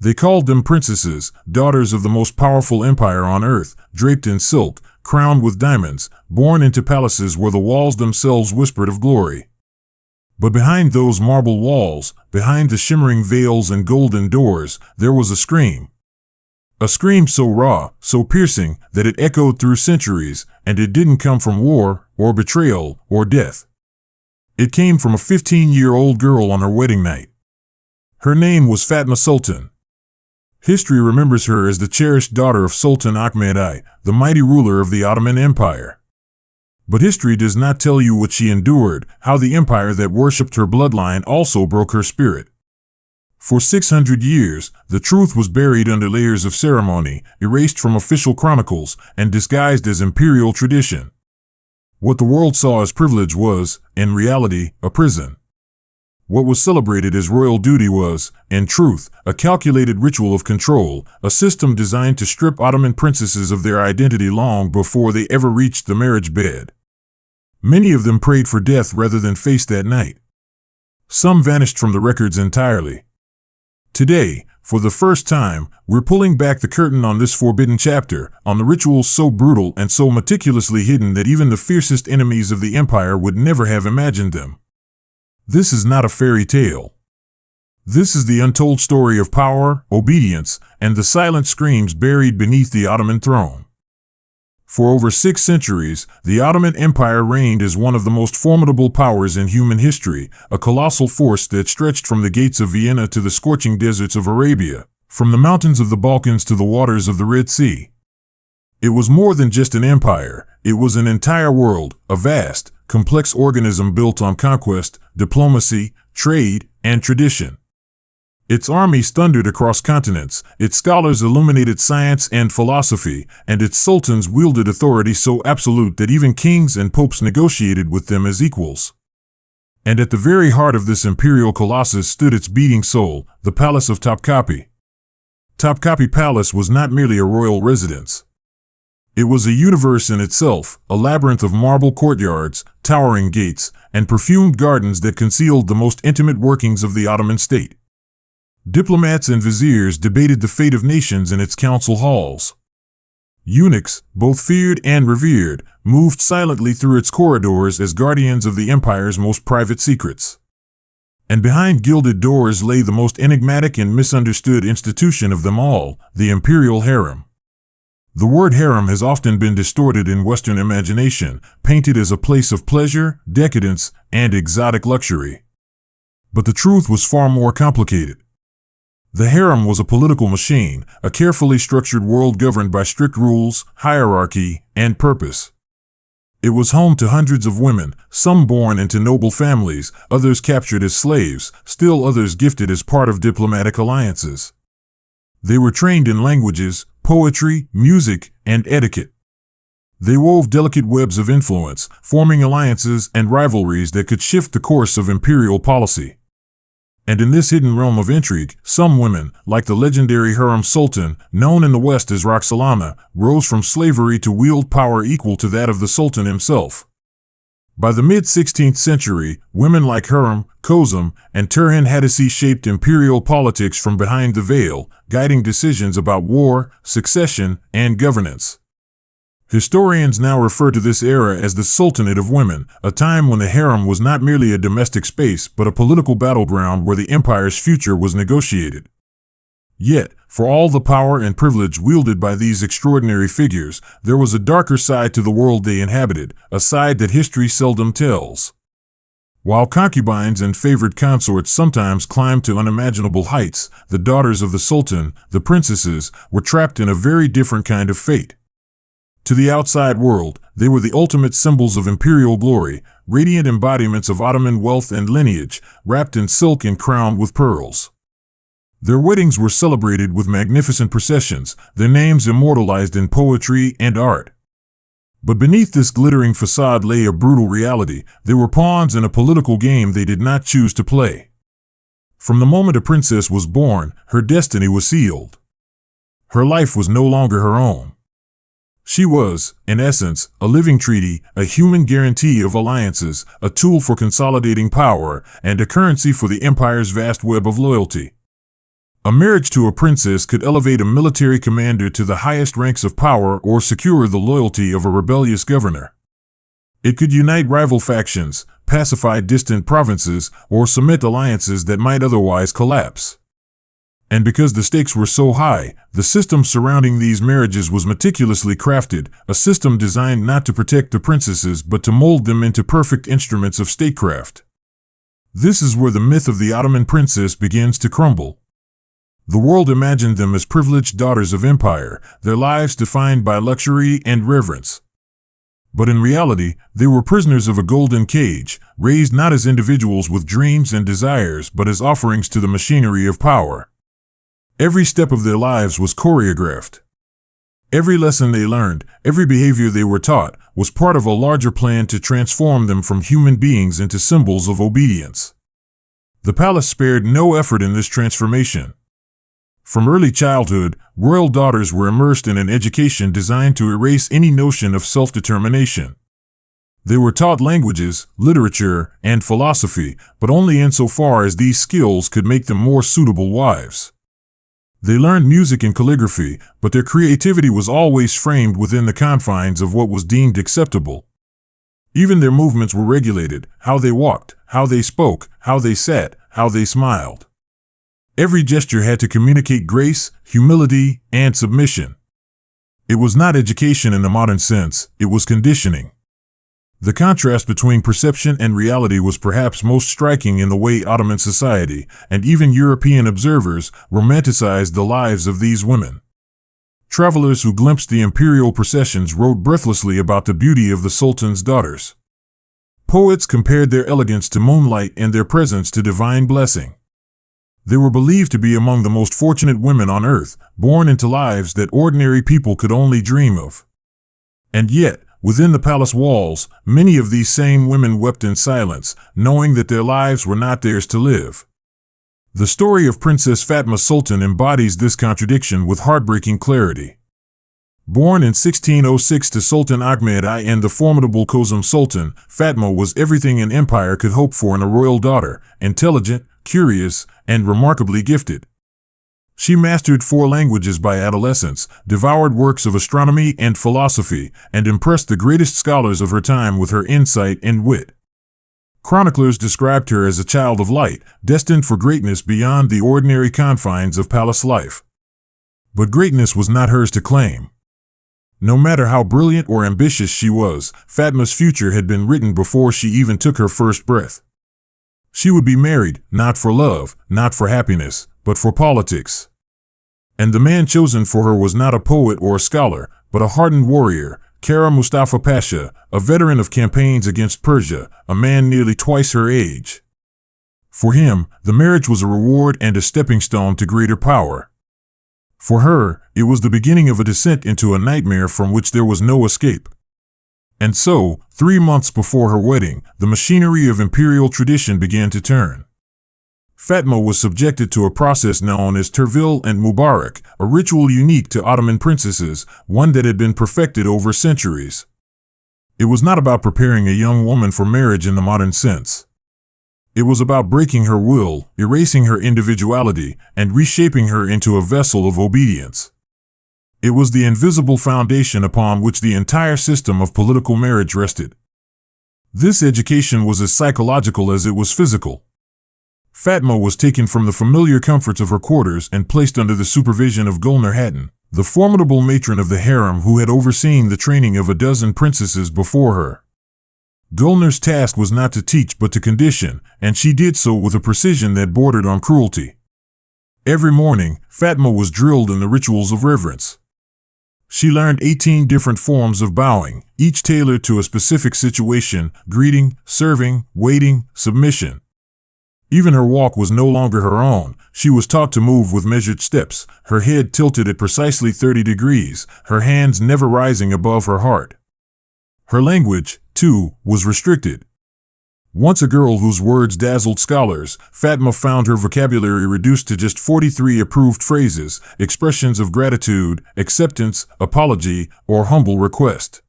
They called them princesses, daughters of the most powerful empire on earth, draped in silk, crowned with diamonds, born into palaces where the walls themselves whispered of glory. But behind those marble walls, behind the shimmering veils and golden doors, there was a scream. A scream so raw, so piercing, that it echoed through centuries, and it didn't come from war, or betrayal, or death. It came from a 15-year-old girl on her wedding night. Her name was Fatma Sultan. History remembers her as the cherished daughter of Sultan Ahmed I, the mighty ruler of the Ottoman Empire. But history does not tell you what she endured, how the empire that worshipped her bloodline also broke her spirit. For 600 years, the truth was buried under layers of ceremony, erased from official chronicles, and disguised as imperial tradition. What the world saw as privilege was, in reality, a prison. What was celebrated as royal duty was, in truth, a calculated ritual of control, a system designed to strip Ottoman princesses of their identity long before they ever reached the marriage bed. Many of them prayed for death rather than face that night. Some vanished from the records entirely. Today, for the first time, we're pulling back the curtain on this forbidden chapter, on the rituals so brutal and so meticulously hidden that even the fiercest enemies of the empire would never have imagined them. This is not a fairy tale. This is the untold story of power, obedience, and the silent screams buried beneath the Ottoman throne. For over 6 centuries, the Ottoman Empire reigned as one of the most formidable powers in human history, a colossal force that stretched from the gates of Vienna to the scorching deserts of Arabia, from the mountains of the Balkans to the waters of the Red Sea. It was more than just an empire, it was an entire world, a vast, complex organism built on conquest, diplomacy, trade, and tradition. Its armies thundered across continents, its scholars illuminated science and philosophy, and its sultans wielded authority so absolute that even kings and popes negotiated with them as equals. And at the very heart of this imperial colossus stood its beating soul, the palace of Topkapi. Topkapi Palace was not merely a royal residence. It was a universe in itself, a labyrinth of marble courtyards, towering gates, and perfumed gardens that concealed the most intimate workings of the Ottoman state. Diplomats and viziers debated the fate of nations in its council halls. Eunuchs, both feared and revered, moved silently through its corridors as guardians of the empire's most private secrets. And behind gilded doors lay the most enigmatic and misunderstood institution of them all, the imperial harem. The word harem has often been distorted in Western imagination, painted as a place of pleasure, decadence, and exotic luxury. But the truth was far more complicated. The harem was a political machine, a carefully structured world governed by strict rules, hierarchy, and purpose. It was home to hundreds of women, some born into noble families, others captured as slaves, still others gifted as part of diplomatic alliances. They were trained in languages, poetry, music, and etiquette. They wove delicate webs of influence, forming alliances and rivalries that could shift the course of imperial policy. And in this hidden realm of intrigue, some women, like the legendary harem sultan, known in the West as Roxolana, rose from slavery to wield power equal to that of the sultan himself. By the mid-16th century, women like Hurrem, Kozum, and Turhan Hadisi shaped imperial politics from behind the veil, guiding decisions about war, succession, and governance. Historians now refer to this era as the Sultanate of Women, a time when the harem was not merely a domestic space but a political battleground where the empire's future was negotiated. Yet, for all the power and privilege wielded by these extraordinary figures, there was a darker side to the world they inhabited, a side that history seldom tells. While concubines and favored consorts sometimes climbed to unimaginable heights, the daughters of the Sultan, the princesses, were trapped in a very different kind of fate. To the outside world, they were the ultimate symbols of imperial glory, radiant embodiments of Ottoman wealth and lineage, wrapped in silk and crowned with pearls. Their weddings were celebrated with magnificent processions, their names immortalized in poetry and art. But beneath this glittering facade lay a brutal reality. They were pawns in a political game they did not choose to play. From the moment a princess was born, her destiny was sealed. Her life was no longer her own. She was, in essence, a living treaty, a human guarantee of alliances, a tool for consolidating power, and a currency for the empire's vast web of loyalty. A marriage to a princess could elevate a military commander to the highest ranks of power or secure the loyalty of a rebellious governor. It could unite rival factions, pacify distant provinces, or cement alliances that might otherwise collapse. And because the stakes were so high, the system surrounding these marriages was meticulously crafted, a system designed not to protect the princesses but to mold them into perfect instruments of statecraft. This is where the myth of the Ottoman princess begins to crumble. The world imagined them as privileged daughters of empire, their lives defined by luxury and reverence. But in reality, they were prisoners of a golden cage, raised not as individuals with dreams and desires but as offerings to the machinery of power. Every step of their lives was choreographed. Every lesson they learned, every behavior they were taught, was part of a larger plan to transform them from human beings into symbols of obedience. The palace spared no effort in this transformation. From early childhood, royal daughters were immersed in an education designed to erase any notion of self-determination. They were taught languages, literature, and philosophy, but only insofar as these skills could make them more suitable wives. They learned music and calligraphy, but their creativity was always framed within the confines of what was deemed acceptable. Even their movements were regulated: how they walked, how they spoke, how they sat, how they smiled. Every gesture had to communicate grace, humility, and submission. It was not education in the modern sense, it was conditioning. The contrast between perception and reality was perhaps most striking in the way Ottoman society, and even European observers, romanticized the lives of these women. Travelers who glimpsed the imperial processions wrote breathlessly about the beauty of the Sultan's daughters. Poets compared their elegance to moonlight and their presence to divine blessing. They were believed to be among the most fortunate women on earth, born into lives that ordinary people could only dream of. And yet, within the palace walls, many of these same women wept in silence, knowing that their lives were not theirs to live. The story of Princess Fatma Sultan embodies this contradiction with heartbreaking clarity. Born in 1606 to Sultan Ahmed I and the formidable Kozum Sultan, Fatma was everything an empire could hope for in a royal daughter: intelligent, curious, and remarkably gifted. She mastered 4 languages by adolescence, devoured works of astronomy and philosophy, and impressed the greatest scholars of her time with her insight and wit. Chroniclers described her as a child of light, destined for greatness beyond the ordinary confines of palace life. But greatness was not hers to claim. No matter how brilliant or ambitious she was, Fatma's future had been written before she even took her first breath. She would be married, not for love, not for happiness, but for politics. And the man chosen for her was not a poet or a scholar, but a hardened warrior, Kara Mustafa Pasha, a veteran of campaigns against Persia, a man nearly twice her age. For him, the marriage was a reward and a stepping stone to greater power. For her, it was the beginning of a descent into a nightmare from which there was no escape. And so, 3 months before her wedding, the machinery of imperial tradition began to turn. Fatma was subjected to a process known as Tervil and Mubarak, a ritual unique to Ottoman princesses, one that had been perfected over centuries. It was not about preparing a young woman for marriage in the modern sense. It was about breaking her will, erasing her individuality, and reshaping her into a vessel of obedience. It was the invisible foundation upon which the entire system of political marriage rested. This education was as psychological as it was physical. Fatma was taken from the familiar comforts of her quarters and placed under the supervision of Gulnar Hatun, the formidable matron of the harem who had overseen the training of a dozen princesses before her. Gulnar's task was not to teach but to condition, and she did so with a precision that bordered on cruelty. Every morning, Fatma was drilled in the rituals of reverence. She learned 18 different forms of bowing, each tailored to a specific situation: greeting, serving, waiting, submission. Even her walk was no longer her own. She was taught to move with measured steps, her head tilted at precisely 30 degrees, her hands never rising above her heart. Her language, too, was restricted. Once a girl whose words dazzled scholars, Fatma found her vocabulary reduced to just 43 approved phrases, expressions of gratitude, acceptance, apology, or humble request.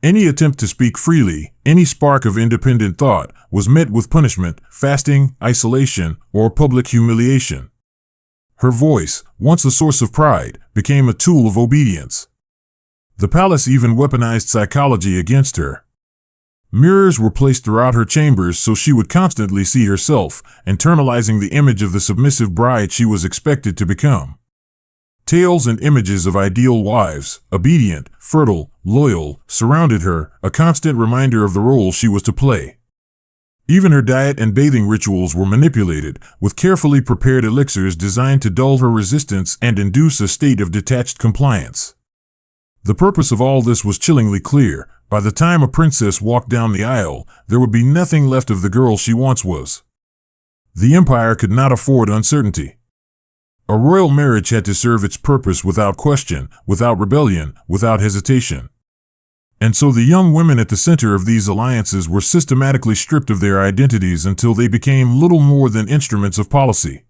Any attempt to speak freely, any spark of independent thought, was met with punishment, fasting, isolation, or public humiliation. Her voice, once a source of pride, became a tool of obedience. The palace even weaponized psychology against her. Mirrors were placed throughout her chambers so she would constantly see herself, internalizing the image of the submissive bride she was expected to become. Tales and images of ideal wives, obedient, fertile, loyal, surrounded her, a constant reminder of the role she was to play. Even her diet and bathing rituals were manipulated, with carefully prepared elixirs designed to dull her resistance and induce a state of detached compliance. The purpose of all this was chillingly clear. By the time a princess walked down the aisle, there would be nothing left of the girl she once was. The empire could not afford uncertainty. A royal marriage had to serve its purpose without question, without rebellion, without hesitation. And so the young women at the center of these alliances were systematically stripped of their identities until they became little more than instruments of policy.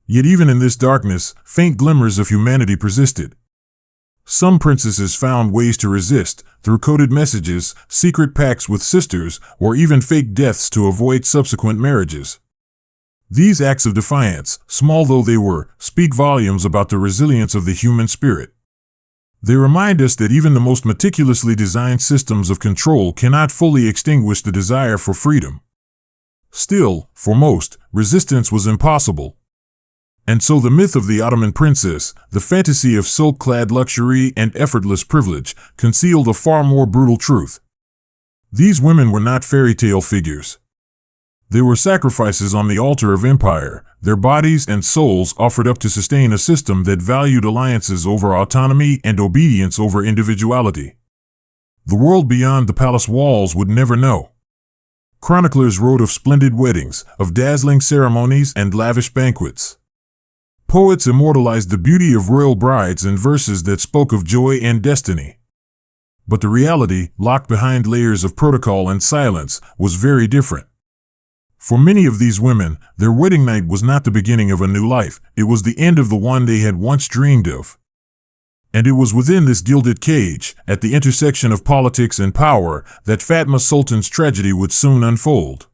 Yet even in this darkness, faint glimmers of humanity persisted. Some princesses found ways to resist, through coded messages, secret pacts with sisters, or even fake deaths to avoid subsequent marriages. These acts of defiance, small though they were, speak volumes about the resilience of the human spirit. They remind us that even the most meticulously designed systems of control cannot fully extinguish the desire for freedom. Still, for most, resistance was impossible. And so the myth of the Ottoman princess, the fantasy of silk-clad luxury and effortless privilege, concealed a far more brutal truth. These women were not fairy tale figures. They were sacrifices on the altar of empire, their bodies and souls offered up to sustain a system that valued alliances over autonomy and obedience over individuality. The world beyond the palace walls would never know. Chroniclers wrote of splendid weddings, of dazzling ceremonies and lavish banquets. Poets immortalized the beauty of royal brides in verses that spoke of joy and destiny. But the reality, locked behind layers of protocol and silence, was very different. For many of these women, their wedding night was not the beginning of a new life, it was the end of the one they had once dreamed of. And it was within this gilded cage, at the intersection of politics and power, that Fatma Sultan's tragedy would soon unfold.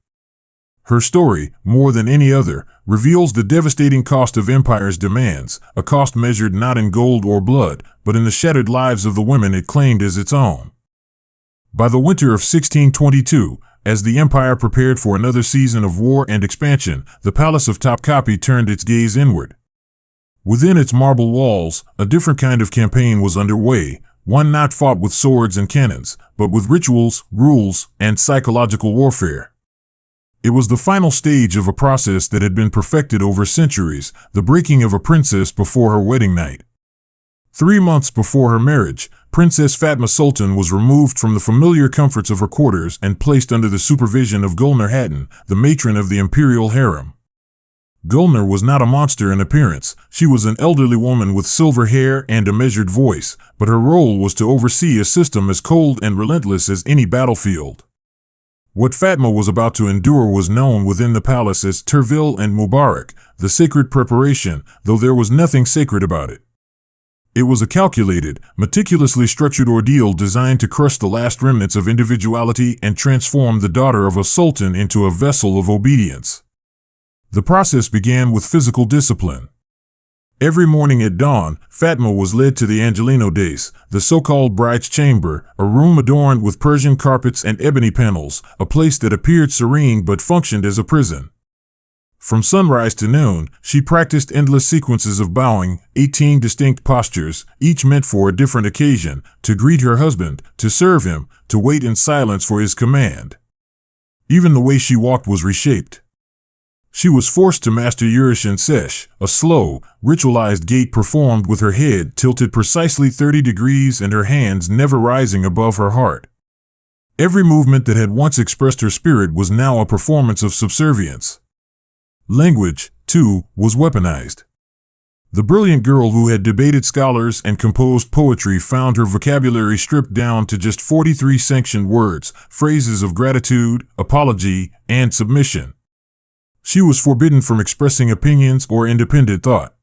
Her story, more than any other, reveals the devastating cost of empire's demands, a cost measured not in gold or blood, but in the shattered lives of the women it claimed as its own. By the winter of 1622, as the empire prepared for another season of war and expansion, the palace of Topkapi turned its gaze inward. Within its marble walls, a different kind of campaign was underway, one not fought with swords and cannons, but with rituals, rules, and psychological warfare. It was the final stage of a process that had been perfected over centuries, the breaking of a princess before her wedding night. 3 months before her marriage, Princess Fatma Sultan was removed from the familiar comforts of her quarters and placed under the supervision of Gulnar Hatun, the matron of the imperial harem. Gulnar was not a monster in appearance, she was an elderly woman with silver hair and a measured voice, but her role was to oversee a system as cold and relentless as any battlefield. What Fatma was about to endure was known within the palace as Tervil and Mubarak, the sacred preparation, though there was nothing sacred about it. It was a calculated, meticulously structured ordeal designed to crush the last remnants of individuality and transform the daughter of a sultan into a vessel of obedience. The process began with physical discipline. Every morning at dawn, Fatma was led to the Angelino Dais, the so-called bride's chamber, a room adorned with Persian carpets and ebony panels, a place that appeared serene but functioned as a prison. From sunrise to noon, she practiced endless sequences of bowing, 18 distinct postures, each meant for a different occasion, to greet her husband, to serve him, to wait in silence for his command. Even the way she walked was reshaped. She was forced to master Yurish and Sesh, a slow, ritualized gait performed with her head tilted precisely 30 degrees and her hands never rising above her heart. Every movement that had once expressed her spirit was now a performance of subservience. Language, too, was weaponized. The brilliant girl who had debated scholars and composed poetry found her vocabulary stripped down to just 43 sanctioned words, phrases of gratitude, apology, and submission. She was forbidden from expressing opinions or independent thought.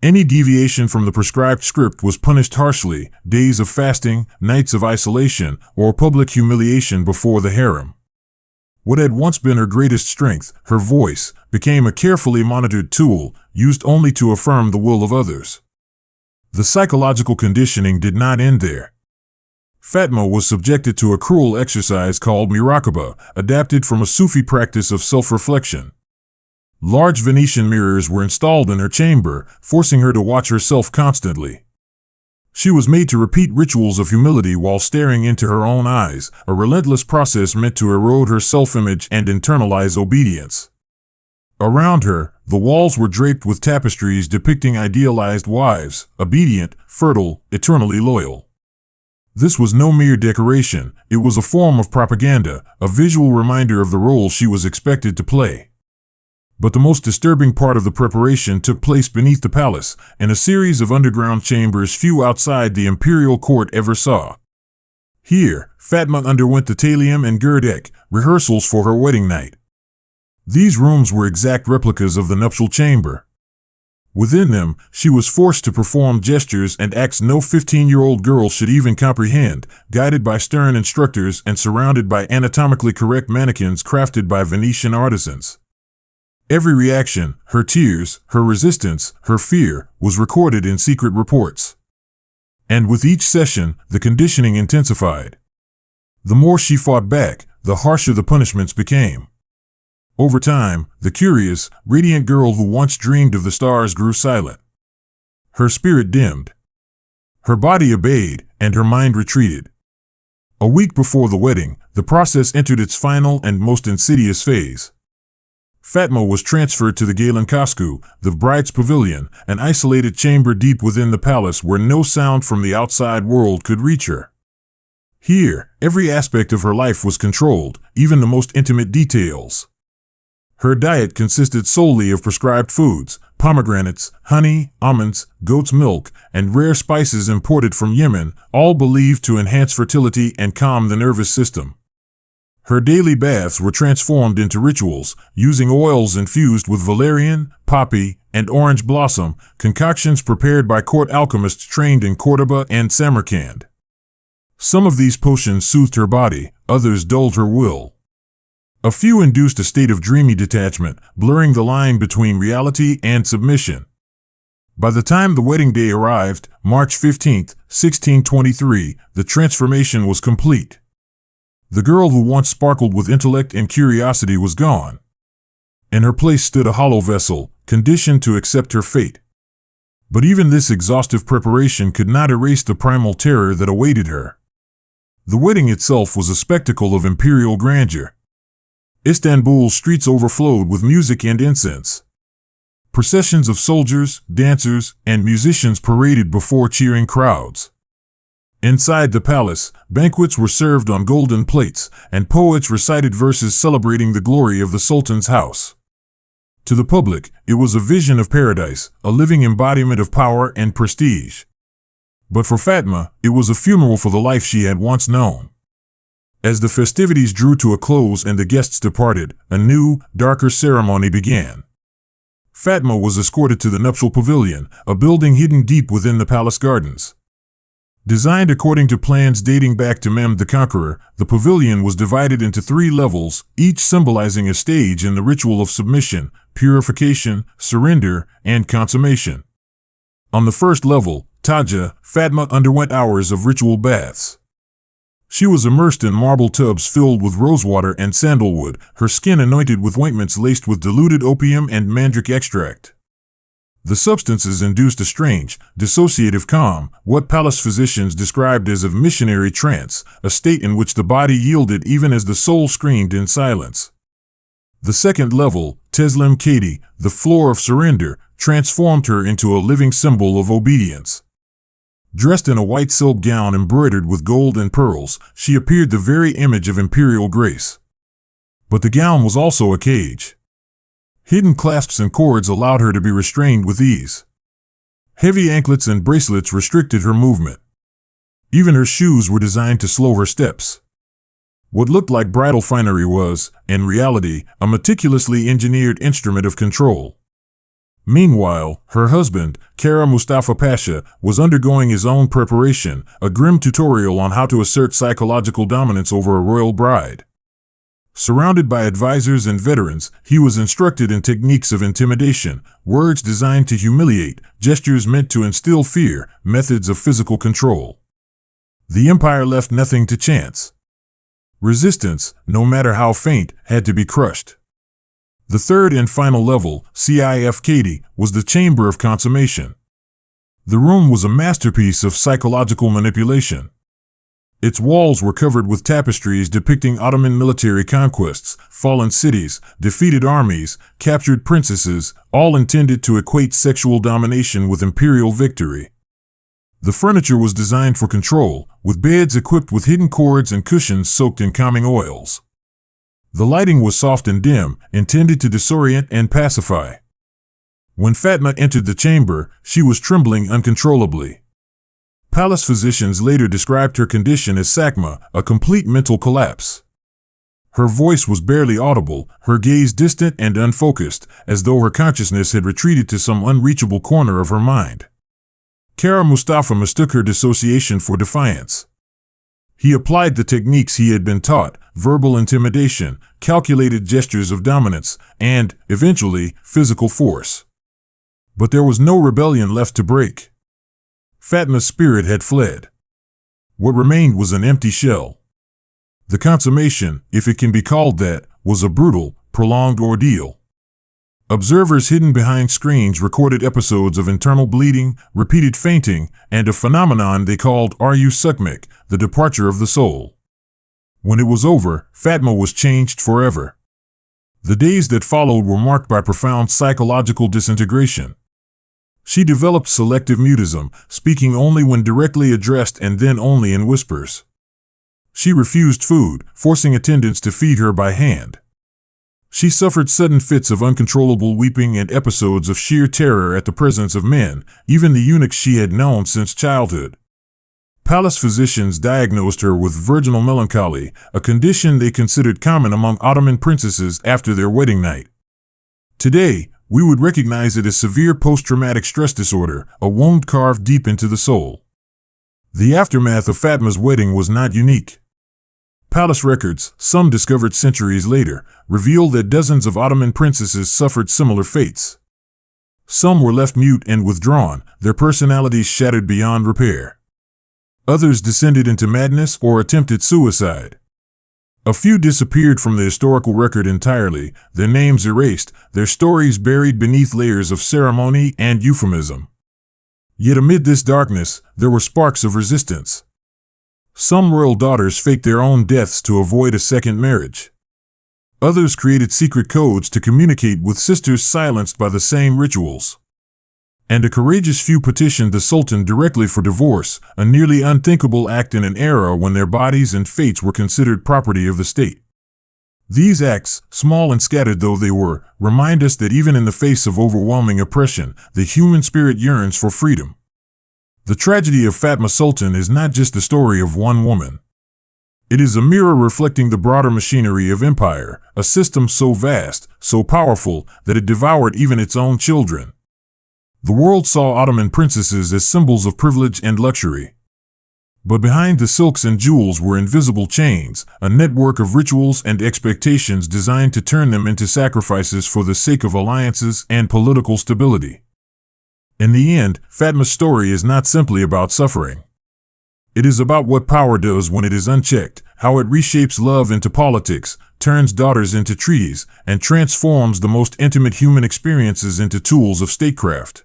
Any deviation from the prescribed script was punished harshly, days of fasting, nights of isolation, or public humiliation before the harem. What had once been her greatest strength, her voice, became a carefully monitored tool, used only to affirm the will of others. The psychological conditioning did not end there. Fatma was subjected to a cruel exercise called muraqabah, adapted from a Sufi practice of self-reflection. Large Venetian mirrors were installed in her chamber, forcing her to watch herself constantly. She was made to repeat rituals of humility while staring into her own eyes, a relentless process meant to erode her self-image and internalize obedience. Around her, the walls were draped with tapestries depicting idealized wives, obedient, fertile, eternally loyal. This was no mere decoration, it was a form of propaganda, a visual reminder of the role she was expected to play. But the most disturbing part of the preparation took place beneath the palace, in a series of underground chambers few outside the imperial court ever saw. Here, Fatma underwent the Talim and Gerdek, rehearsals for her wedding night. These rooms were exact replicas of the nuptial chamber. Within them, she was forced to perform gestures and acts no 15-year-old girl should even comprehend, guided by stern instructors and surrounded by anatomically correct mannequins crafted by Venetian artisans. Every reaction, her tears, her resistance, her fear, was recorded in secret reports. And with each session, the conditioning intensified. The more she fought back, the harsher the punishments became. Over time, the curious, radiant girl who once dreamed of the stars grew silent. Her spirit dimmed. Her body obeyed, and her mind retreated. A week before the wedding, the process entered its final and most insidious phase. Fatma was transferred to the Galen Kasku, the bride's pavilion, an isolated chamber deep within the palace where no sound from the outside world could reach her. Here, every aspect of her life was controlled, even the most intimate details. Her diet consisted solely of prescribed foods, pomegranates, honey, almonds, goat's milk, and rare spices imported from Yemen, all believed to enhance fertility and calm the nervous system. Her daily baths were transformed into rituals, using oils infused with valerian, poppy, and orange blossom, concoctions prepared by court alchemists trained in Cordoba and Samarkand. Some of these potions soothed her body, others dulled her will. A few induced a state of dreamy detachment, blurring the line between reality and submission. By the time the wedding day arrived, March 15, 1623, the transformation was complete. The girl who once sparkled with intellect and curiosity was gone. In her place stood a hollow vessel, conditioned to accept her fate. But even this exhaustive preparation could not erase the primal terror that awaited her. The wedding itself was a spectacle of imperial grandeur. Istanbul's streets overflowed with music and incense. Processions of soldiers, dancers, and musicians paraded before cheering crowds. Inside the palace, banquets were served on golden plates, and poets recited verses celebrating the glory of the Sultan's house. To the public, it was a vision of paradise, a living embodiment of power and prestige. But for Fatma, it was a funeral for the life she had once known. As the festivities drew to a close and the guests departed, a new, darker ceremony began. Fatma was escorted to the nuptial pavilion, a building hidden deep within the palace gardens. Designed according to plans dating back to Mehmed the Conqueror, the pavilion was divided into 3 levels, each symbolizing a stage in the ritual of submission, purification, surrender, and consummation. On the first level, Taja, Fatma underwent hours of ritual baths. She was immersed in marble tubs filled with rosewater and sandalwood, her skin anointed with ointments laced with diluted opium and mandrake extract. The substances induced a strange, dissociative calm, what palace physicians described as a missionary trance, a state in which the body yielded even as the soul screamed in silence. The second level, Teslim Kadi, the floor of surrender, transformed her into a living symbol of obedience. Dressed in a white silk gown embroidered with gold and pearls, she appeared the very image of imperial grace. But the gown was also a cage. Hidden clasps and cords allowed her to be restrained with ease. Heavy anklets and bracelets restricted her movement. Even her shoes were designed to slow her steps. What looked like bridal finery was, in reality, a meticulously engineered instrument of control. Meanwhile, her husband, Kara Mustafa Pasha, was undergoing his own preparation, a grim tutorial on how to assert psychological dominance over a royal bride. Surrounded by advisors and veterans, he was instructed in techniques of intimidation, words designed to humiliate, gestures meant to instill fear, methods of physical control. The empire left nothing to chance. Resistance, no matter how faint, had to be crushed. The third and final level, CIFKD, was the Chamber of Consummation. The room was a masterpiece of psychological manipulation. Its walls were covered with tapestries depicting Ottoman military conquests, fallen cities, defeated armies, captured princesses, all intended to equate sexual domination with imperial victory. The furniture was designed for control, with beds equipped with hidden cords and cushions soaked in calming oils. The lighting was soft and dim, intended to disorient and pacify. When Fatma entered the chamber, she was trembling uncontrollably. Palace physicians later described her condition as sakma, a complete mental collapse. Her voice was barely audible, her gaze distant and unfocused, as though her consciousness had retreated to some unreachable corner of her mind. Kara Mustafa mistook her dissociation for defiance. He applied the techniques he had been taught, verbal intimidation, calculated gestures of dominance, and, eventually, physical force. But there was no rebellion left to break. Fatma's spirit had fled. What remained was an empty shell. The consummation, if it can be called that, was a brutal, prolonged ordeal. Observers hidden behind screens recorded episodes of internal bleeding, repeated fainting, and a phenomenon they called Aryu Sukmek, the departure of the soul. When it was over, Fatma was changed forever. The days that followed were marked by profound psychological disintegration. She developed selective mutism, speaking only when directly addressed and then only in whispers. She refused food, forcing attendants to feed her by hand. She suffered sudden fits of uncontrollable weeping and episodes of sheer terror at the presence of men, even the eunuchs she had known since childhood. Palace physicians diagnosed her with virginal melancholy, a condition they considered common among Ottoman princesses after their wedding night. Today, we would recognize it as severe post-traumatic stress disorder, a wound carved deep into the soul. The aftermath of Fatma's wedding was not unique. Palace records, some discovered centuries later, reveal that dozens of Ottoman princesses suffered similar fates. Some were left mute and withdrawn, their personalities shattered beyond repair. Others descended into madness or attempted suicide. A few disappeared from the historical record entirely, their names erased, their stories buried beneath layers of ceremony and euphemism. Yet amid this darkness, there were sparks of resistance. Some royal daughters faked their own deaths to avoid a second marriage. Others created secret codes to communicate with sisters silenced by the same rituals. And a courageous few petitioned the Sultan directly for divorce, a nearly unthinkable act in an era when their bodies and fates were considered property of the state. These acts, small and scattered though they were, remind us that even in the face of overwhelming oppression, the human spirit yearns for freedom. The tragedy of Fatma Sultan is not just the story of one woman. It is a mirror reflecting the broader machinery of empire, a system so vast, so powerful, that it devoured even its own children. The world saw Ottoman princesses as symbols of privilege and luxury. But behind the silks and jewels were invisible chains, a network of rituals and expectations designed to turn them into sacrifices for the sake of alliances and political stability. In the end, Fatma's story is not simply about suffering. It is about what power does when it is unchecked, how it reshapes love into politics, turns daughters into treaties, and transforms the most intimate human experiences into tools of statecraft.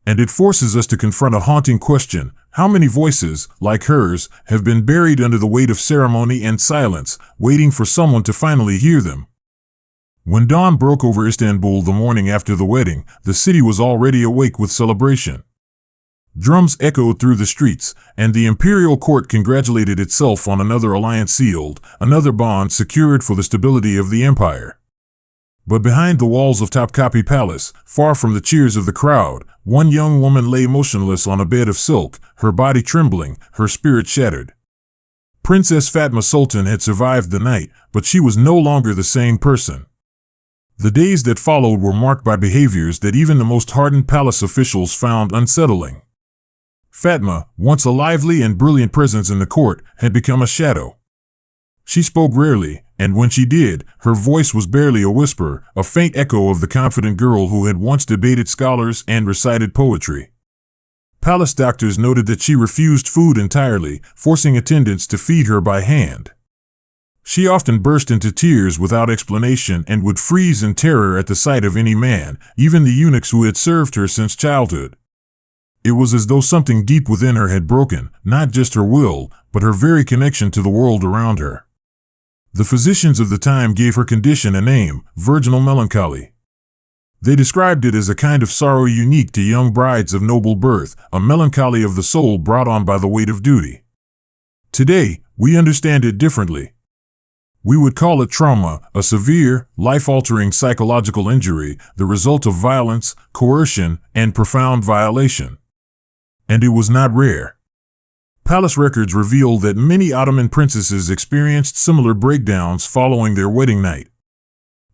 And it forces us to confront a haunting question: how many voices, like hers, have been buried under the weight of ceremony and silence, waiting for someone to finally hear them? When dawn broke over Istanbul the morning after the wedding, the city was already awake with celebration. Drums echoed through the streets, and the imperial court congratulated itself on another alliance sealed, another bond secured for the stability of the empire. But behind the walls of Topkapi Palace, far from the cheers of the crowd, one young woman lay motionless on a bed of silk, her body trembling, her spirit shattered. Princess Fatma Sultan had survived the night, but she was no longer the same person. The days that followed were marked by behaviors that even the most hardened palace officials found unsettling. Fatma, once a lively and brilliant presence in the court, had become a shadow. She spoke rarely, and when she did, her voice was barely a whisper, a faint echo of the confident girl who had once debated scholars and recited poetry. Palace doctors noted that she refused food entirely, forcing attendants to feed her by hand. She often burst into tears without explanation and would freeze in terror at the sight of any man, even the eunuchs who had served her since childhood. It was as though something deep within her had broken, not just her will, but her very connection to the world around her. The physicians of the time gave her condition a name, virginal melancholy. They described it as a kind of sorrow unique to young brides of noble birth, a melancholy of the soul brought on by the weight of duty. Today, we understand it differently. We would call it trauma, a severe, life-altering psychological injury, the result of violence, coercion, and profound violation. And it was not rare. Palace records reveal that many Ottoman princesses experienced similar breakdowns following their wedding night.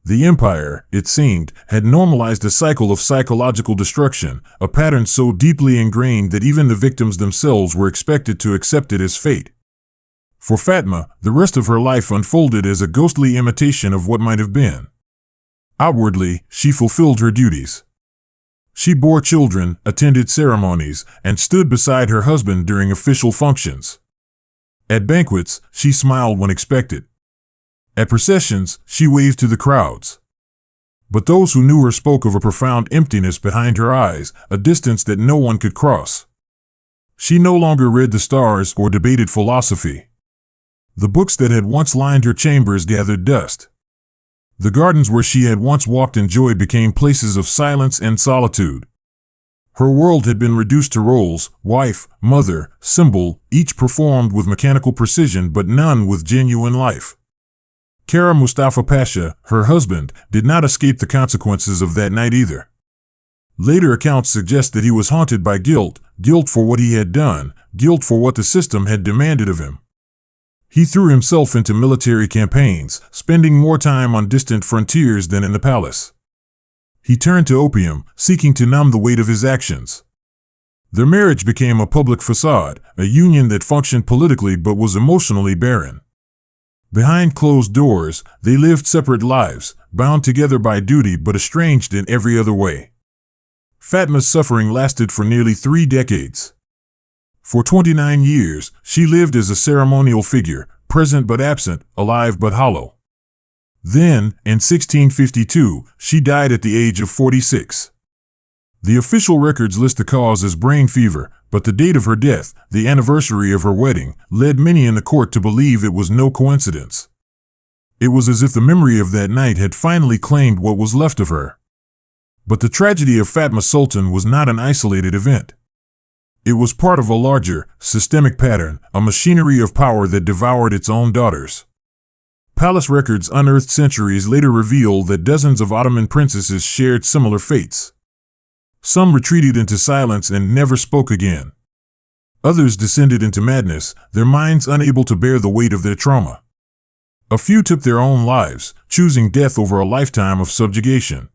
The empire, it seemed, had normalized a cycle of psychological destruction, a pattern so deeply ingrained that even the victims themselves were expected to accept it as fate. For Fatma, the rest of her life unfolded as a ghostly imitation of what might have been. Outwardly, she fulfilled her duties. She bore children, attended ceremonies, and stood beside her husband during official functions. At banquets, she smiled when expected. At processions, she waved to the crowds. But those who knew her spoke of a profound emptiness behind her eyes, a distance that no one could cross. She no longer read the stars or debated philosophy. The books that had once lined her chambers gathered dust. The gardens where she had once walked in joy became places of silence and solitude. Her world had been reduced to roles, wife, mother, symbol, each performed with mechanical precision but none with genuine life. Kara Mustafa Pasha, her husband, did not escape the consequences of that night either. Later accounts suggest that he was haunted by guilt, guilt for what he had done, guilt for what the system had demanded of him. He threw himself into military campaigns, spending more time on distant frontiers than in the palace. He turned to opium, seeking to numb the weight of his actions. Their marriage became a public facade, a union that functioned politically but was emotionally barren. Behind closed doors, they lived separate lives, bound together by duty but estranged in every other way. Fatma's suffering lasted for nearly 3 decades. For 29 years, she lived as a ceremonial figure, present but absent, alive but hollow. Then, in 1652, she died at the age of 46. The official records list the cause as brain fever, but the date of her death, the anniversary of her wedding, led many in the court to believe it was no coincidence. It was as if the memory of that night had finally claimed what was left of her. But the tragedy of Fatma Sultan was not an isolated event. It was part of a larger, systemic pattern, a machinery of power that devoured its own daughters. Palace records unearthed centuries later reveal that dozens of Ottoman princesses shared similar fates. Some retreated into silence and never spoke again. Others descended into madness, their minds unable to bear the weight of their trauma. A few took their own lives, choosing death over a lifetime of subjugation.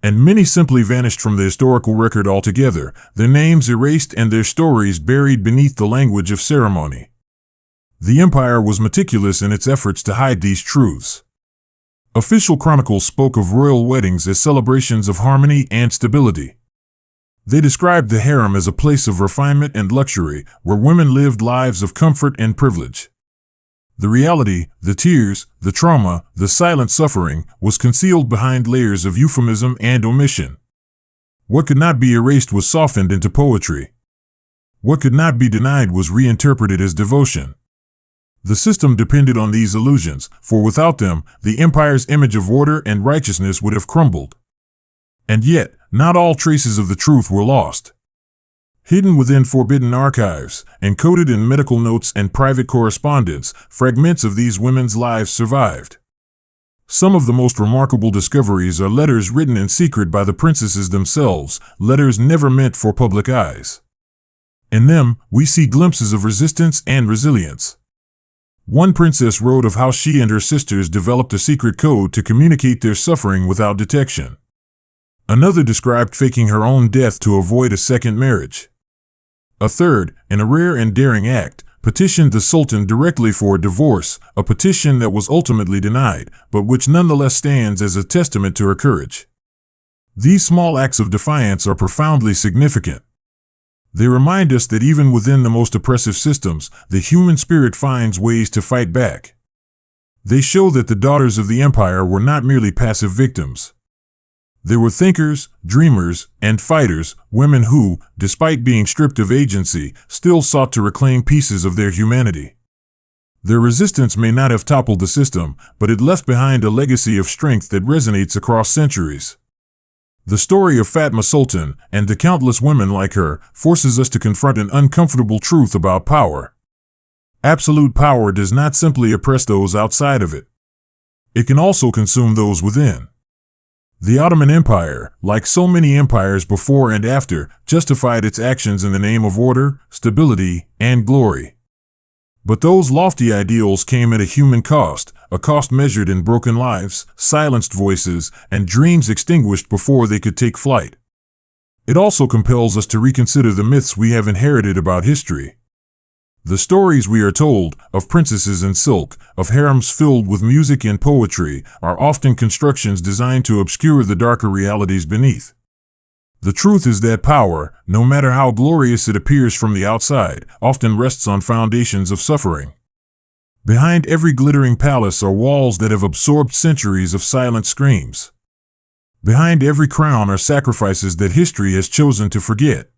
And many simply vanished from the historical record altogether, their names erased and their stories buried beneath the language of ceremony. The empire was meticulous in its efforts to hide these truths. Official chronicles spoke of royal weddings as celebrations of harmony and stability. They described the harem as a place of refinement and luxury, where women lived lives of comfort and privilege. The reality, the tears, the trauma, the silent suffering, was concealed behind layers of euphemism and omission. What could not be erased was softened into poetry. What could not be denied was reinterpreted as devotion. The system depended on these illusions, for without them, the empire's image of order and righteousness would have crumbled. And yet, not all traces of the truth were lost. Hidden within forbidden archives, encoded in medical notes and private correspondence, fragments of these women's lives survived. Some of the most remarkable discoveries are letters written in secret by the princesses themselves, letters never meant for public eyes. In them, we see glimpses of resistance and resilience. One princess wrote of how she and her sisters developed a secret code to communicate their suffering without detection. Another described faking her own death to avoid a second marriage. A third, in a rare and daring act, petitioned the Sultan directly for a divorce, a petition that was ultimately denied, but which nonetheless stands as a testament to her courage. These small acts of defiance are profoundly significant. They remind us that even within the most oppressive systems, the human spirit finds ways to fight back. They show that the daughters of the empire were not merely passive victims. They were thinkers, dreamers, and fighters, women who, despite being stripped of agency, still sought to reclaim pieces of their humanity. Their resistance may not have toppled the system, but it left behind a legacy of strength that resonates across centuries. The story of Fatma Sultan, and the countless women like her, forces us to confront an uncomfortable truth about power. Absolute power does not simply oppress those outside of it. It can also consume those within. The Ottoman Empire, like so many empires before and after, justified its actions in the name of order, stability, and glory. But those lofty ideals came at a human cost, a cost measured in broken lives, silenced voices, and dreams extinguished before they could take flight. It also compels us to reconsider the myths we have inherited about history. The stories we are told, of princesses in silk, of harems filled with music and poetry, are often constructions designed to obscure the darker realities beneath. The truth is that power, no matter how glorious it appears from the outside, often rests on foundations of suffering. Behind every glittering palace are walls that have absorbed centuries of silent screams. Behind every crown are sacrifices that history has chosen to forget.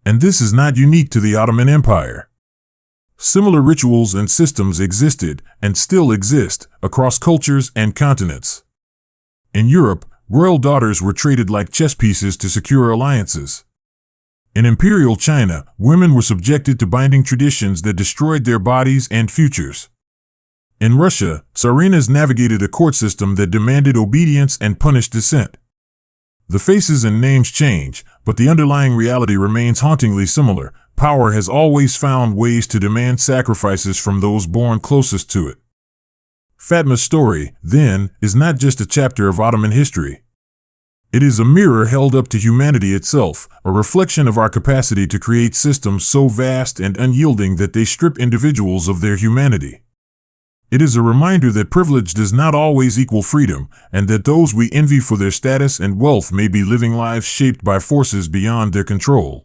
And this is not unique to the Ottoman Empire. Similar rituals and systems existed, and still exist, across cultures and continents. In Europe, royal daughters were traded like chess pieces to secure alliances. In imperial China, women were subjected to binding traditions that destroyed their bodies and futures. In Russia, tsarinas navigated a court system that demanded obedience and punished dissent. The faces and names change, but the underlying reality remains hauntingly similar. Power has always found ways to demand sacrifices from those born closest to it. Fatma's story, then, is not just a chapter of Ottoman history. It is a mirror held up to humanity itself, a reflection of our capacity to create systems so vast and unyielding that they strip individuals of their humanity. It is a reminder that privilege does not always equal freedom, and that those we envy for their status and wealth may be living lives shaped by forces beyond their control.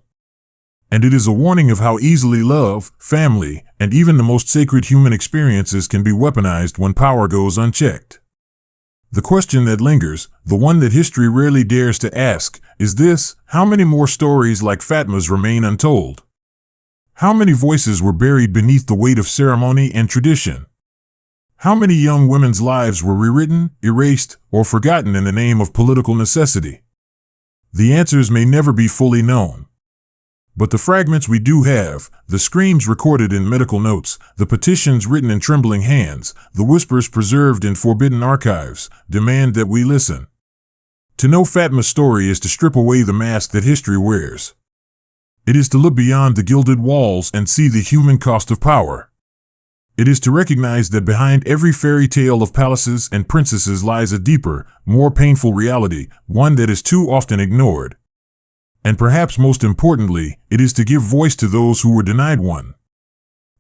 And it is a warning of how easily love, family, and even the most sacred human experiences can be weaponized when power goes unchecked. The question that lingers, the one that history rarely dares to ask, is this: how many more stories like Fatma's remain untold? How many voices were buried beneath the weight of ceremony and tradition? How many young women's lives were rewritten, erased, or forgotten in the name of political necessity? The answers may never be fully known. But the fragments we do have, the screams recorded in medical notes, the petitions written in trembling hands, the whispers preserved in forbidden archives, demand that we listen. To know Fatma's story is to strip away the mask that history wears. It is to look beyond the gilded walls and see the human cost of power. It is to recognize that behind every fairy tale of palaces and princesses lies a deeper, more painful reality, one that is too often ignored. And perhaps most importantly, it is to give voice to those who were denied one.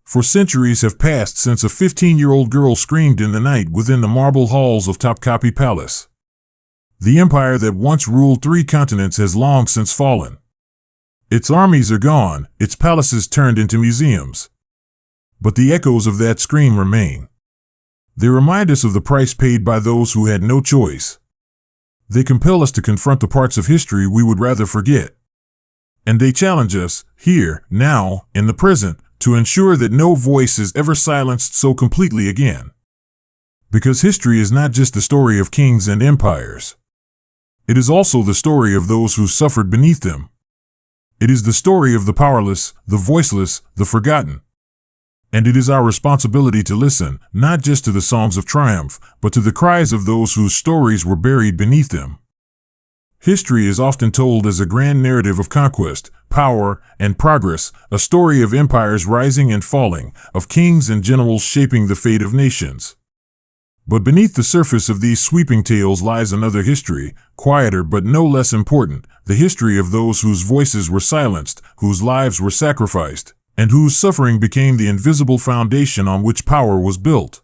For centuries have passed since a 15-year-old girl screamed in the night within the marble halls of Topkapi Palace. The empire that once ruled 3 continents has long since fallen. Its armies are gone, its palaces turned into museums. But the echoes of that scream remain. They remind us of the price paid by those who had no choice. They compel us to confront the parts of history we would rather forget. And they challenge us, here, now, in the present, to ensure that no voice is ever silenced so completely again. Because history is not just the story of kings and empires. It is also the story of those who suffered beneath them. It is the story of the powerless, the voiceless, the forgotten. And it is our responsibility to listen, not just to the songs of triumph, but to the cries of those whose stories were buried beneath them. History is often told as a grand narrative of conquest, power, and progress, a story of empires rising and falling, of kings and generals shaping the fate of nations. But beneath the surface of these sweeping tales lies another history, quieter but no less important, the history of those whose voices were silenced, whose lives were sacrificed, and whose suffering became the invisible foundation on which power was built.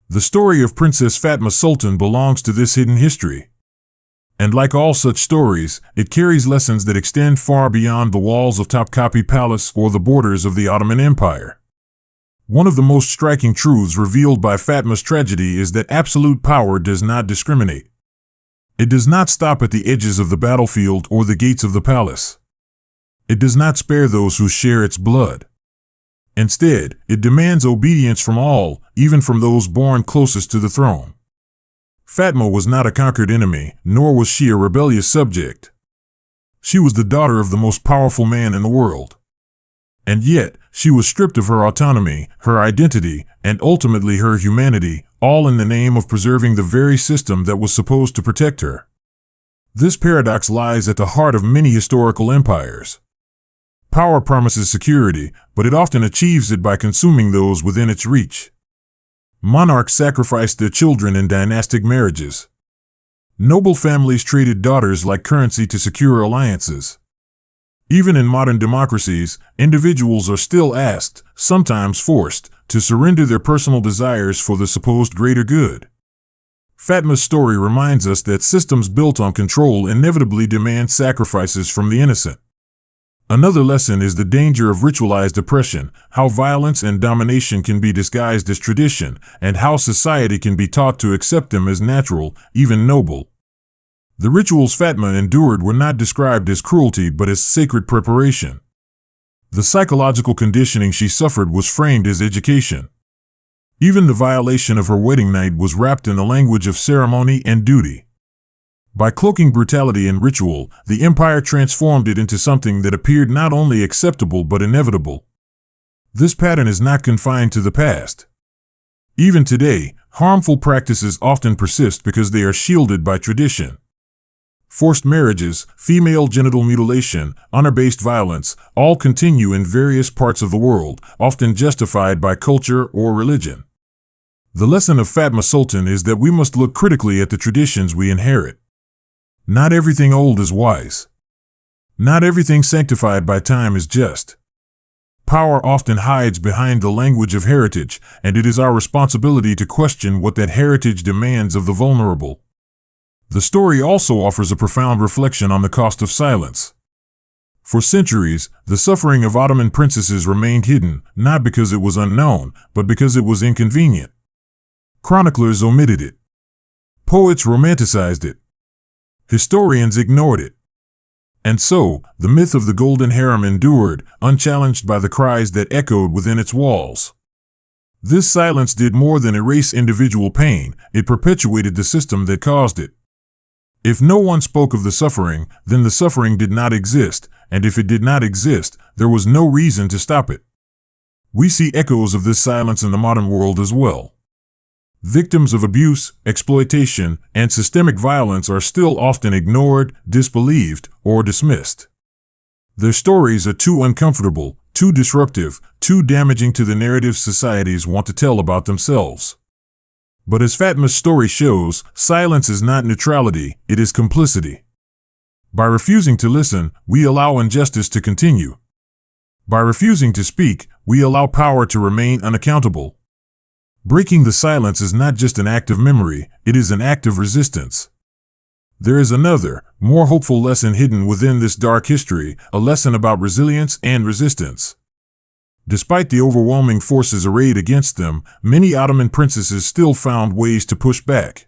The story of Princess Fatma Sultan belongs to this hidden history. And like all such stories, it carries lessons that extend far beyond the walls of Topkapi Palace or the borders of the Ottoman Empire. One of the most striking truths revealed by Fatma's tragedy is that absolute power does not discriminate. It does not stop at the edges of the battlefield or the gates of the palace. It does not spare those who share its blood. Instead, it demands obedience from all, even from those born closest to the throne. Fatma was not a conquered enemy, nor was she a rebellious subject. She was the daughter of the most powerful man in the world. And yet, she was stripped of her autonomy, her identity, and ultimately her humanity, all in the name of preserving the very system that was supposed to protect her. This paradox lies at the heart of many historical empires. Power promises security, but it often achieves it by consuming those within its reach. Monarchs sacrificed their children in dynastic marriages. Noble families traded daughters like currency to secure alliances. Even in modern democracies, individuals are still asked, sometimes forced, to surrender their personal desires for the supposed greater good. Fatma's story reminds us that systems built on control inevitably demand sacrifices from the innocent. Another lesson is the danger of ritualized oppression, how violence and domination can be disguised as tradition, and how society can be taught to accept them as natural, even noble. The rituals Fatma endured were not described as cruelty but as sacred preparation. The psychological conditioning she suffered was framed as education. Even the violation of her wedding night was wrapped in the language of ceremony and duty. By cloaking brutality in ritual, the empire transformed it into something that appeared not only acceptable but inevitable. This pattern is not confined to the past. Even today, harmful practices often persist because they are shielded by tradition. Forced marriages, female genital mutilation, honor-based violence, all continue in various parts of the world, often justified by culture or religion. The lesson of Fatma Sultan is that we must look critically at the traditions we inherit. Not everything old is wise. Not everything sanctified by time is just. Power often hides behind the language of heritage, and it is our responsibility to question what that heritage demands of the vulnerable. The story also offers a profound reflection on the cost of silence. For centuries, the suffering of Ottoman princesses remained hidden, not because it was unknown, but because it was inconvenient. Chroniclers omitted it. Poets romanticized it. Historians ignored it. And so, the myth of the Golden Harem endured, unchallenged by the cries that echoed within its walls. This silence did more than erase individual pain, it perpetuated the system that caused it. If no one spoke of the suffering, then the suffering did not exist, and if it did not exist, there was no reason to stop it. We see echoes of this silence in the modern world as well. Victims of abuse, exploitation, and systemic violence are still often ignored, disbelieved, or dismissed. Their stories are too uncomfortable, too disruptive, too damaging to the narratives societies want to tell about themselves. But as Fatma's story shows, silence is not neutrality, it is complicity. By refusing to listen, we allow injustice to continue. By refusing to speak, we allow power to remain unaccountable. Breaking the silence is not just an act of memory, it is an act of resistance. There is another, more hopeful lesson hidden within this dark history, a lesson about resilience and resistance. Despite the overwhelming forces arrayed against them, many Ottoman princesses still found ways to push back.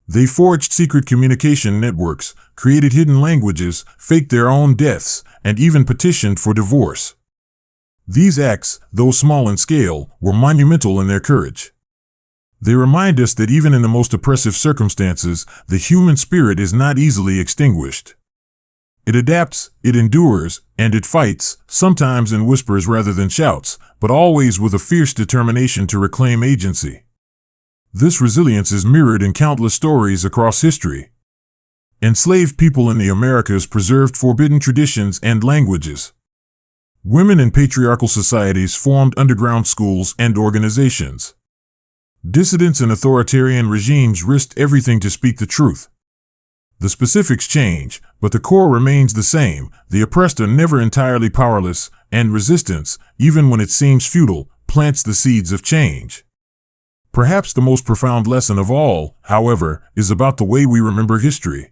They forged secret communication networks, created hidden languages, faked their own deaths, and even petitioned for divorce. These acts, though small in scale, were monumental in their courage. They remind us that even in the most oppressive circumstances, the human spirit is not easily extinguished. It adapts, it endures, and it fights, sometimes in whispers rather than shouts, but always with a fierce determination to reclaim agency. This resilience is mirrored in countless stories across history. Enslaved people in the Americas preserved forbidden traditions and languages. Women in patriarchal societies formed underground schools and organizations. Dissidents in authoritarian regimes risked everything to speak the truth. The specifics change, but the core remains the same. The oppressed are never entirely powerless, and resistance, even when it seems futile, plants the seeds of change. Perhaps the most profound lesson of all, however, is about the way we remember history.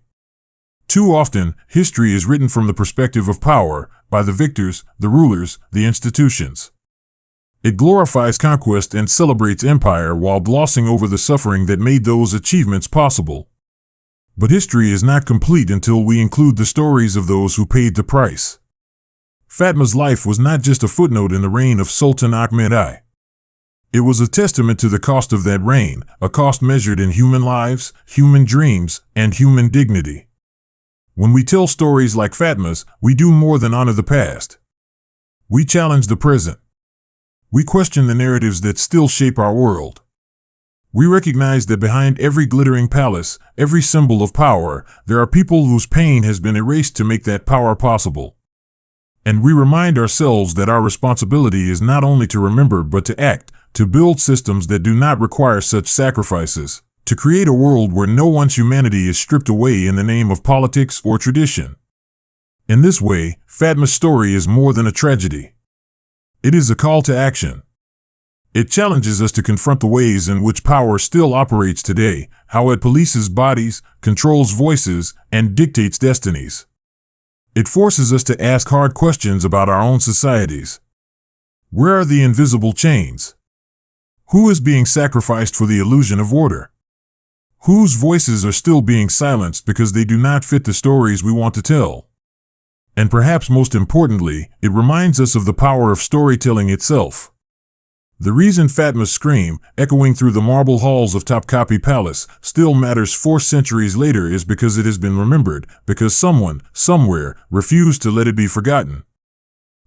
Too often, history is written from the perspective of power, by the victors, the rulers, the institutions. It glorifies conquest and celebrates empire while glossing over the suffering that made those achievements possible. But history is not complete until we include the stories of those who paid the price. Fatma's life was not just a footnote in the reign of Sultan Ahmed I. It was a testament to the cost of that reign, a cost measured in human lives, human dreams, and human dignity. When we tell stories like Fatma's, we do more than honor the past. We challenge the present. We question the narratives that still shape our world. We recognize that behind every glittering palace, every symbol of power, there are people whose pain has been erased to make that power possible. And we remind ourselves that our responsibility is not only to remember but to act, to build systems that do not require such sacrifices, to create a world where no one's humanity is stripped away in the name of politics or tradition. In this way, Fatma's story is more than a tragedy. It is a call to action. It challenges us to confront the ways in which power still operates today, how it polices bodies, controls voices, and dictates destinies. It forces us to ask hard questions about our own societies. Where are the invisible chains? Who is being sacrificed for the illusion of order? Whose voices are still being silenced because they do not fit the stories we want to tell? And perhaps most importantly, it reminds us of the power of storytelling itself. The reason Fatma's scream, echoing through the marble halls of Topkapi Palace, still matters 4 centuries later is because it has been remembered, because someone, somewhere, refused to let it be forgotten.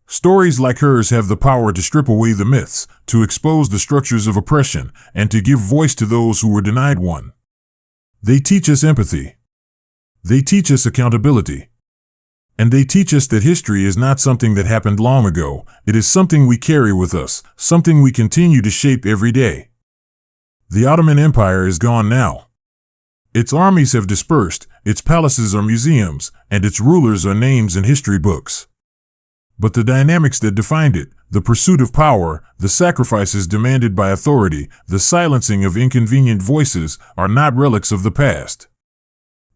Stories like hers have the power to strip away the myths, to expose the structures of oppression, and to give voice to those who were denied one. They teach us empathy. They teach us accountability. And they teach us that history is not something that happened long ago. It is something we carry with us, something we continue to shape every day. The Ottoman Empire is gone now. Its armies have dispersed, its palaces are museums, and its rulers are names in history books. But the dynamics that defined it, the pursuit of power, the sacrifices demanded by authority, the silencing of inconvenient voices, are not relics of the past.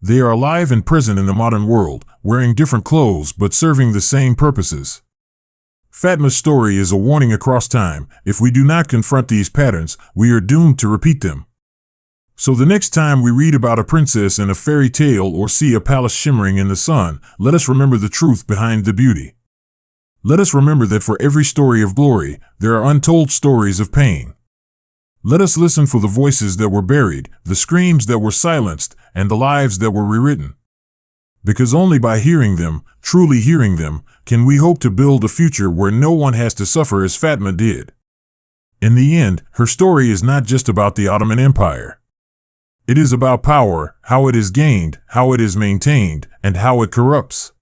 They are alive and present in the modern world, wearing different clothes but serving the same purposes. Fatma's story is a warning across time. If we do not confront these patterns, we are doomed to repeat them. So the next time we read about a princess in a fairy tale or see a palace shimmering in the sun, let us remember the truth behind the beauty. Let us remember that for every story of glory, there are untold stories of pain. Let us listen for the voices that were buried, the screams that were silenced, and the lives that were rewritten. Because only by hearing them, truly hearing them, can we hope to build a future where no one has to suffer as Fatma did. In the end, her story is not just about the Ottoman Empire. It is about power, how it is gained, how it is maintained, and how it corrupts.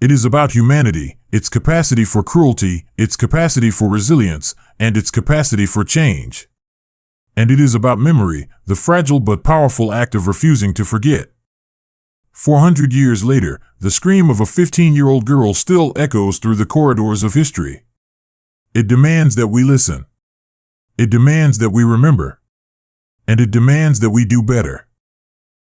It is about humanity, its capacity for cruelty, its capacity for resilience, and its capacity for change. And it is about memory, the fragile but powerful act of refusing to forget. 400 years later, the scream of a 15-year-old girl still echoes through the corridors of history. It demands that we listen. It demands that we remember. And it demands that we do better.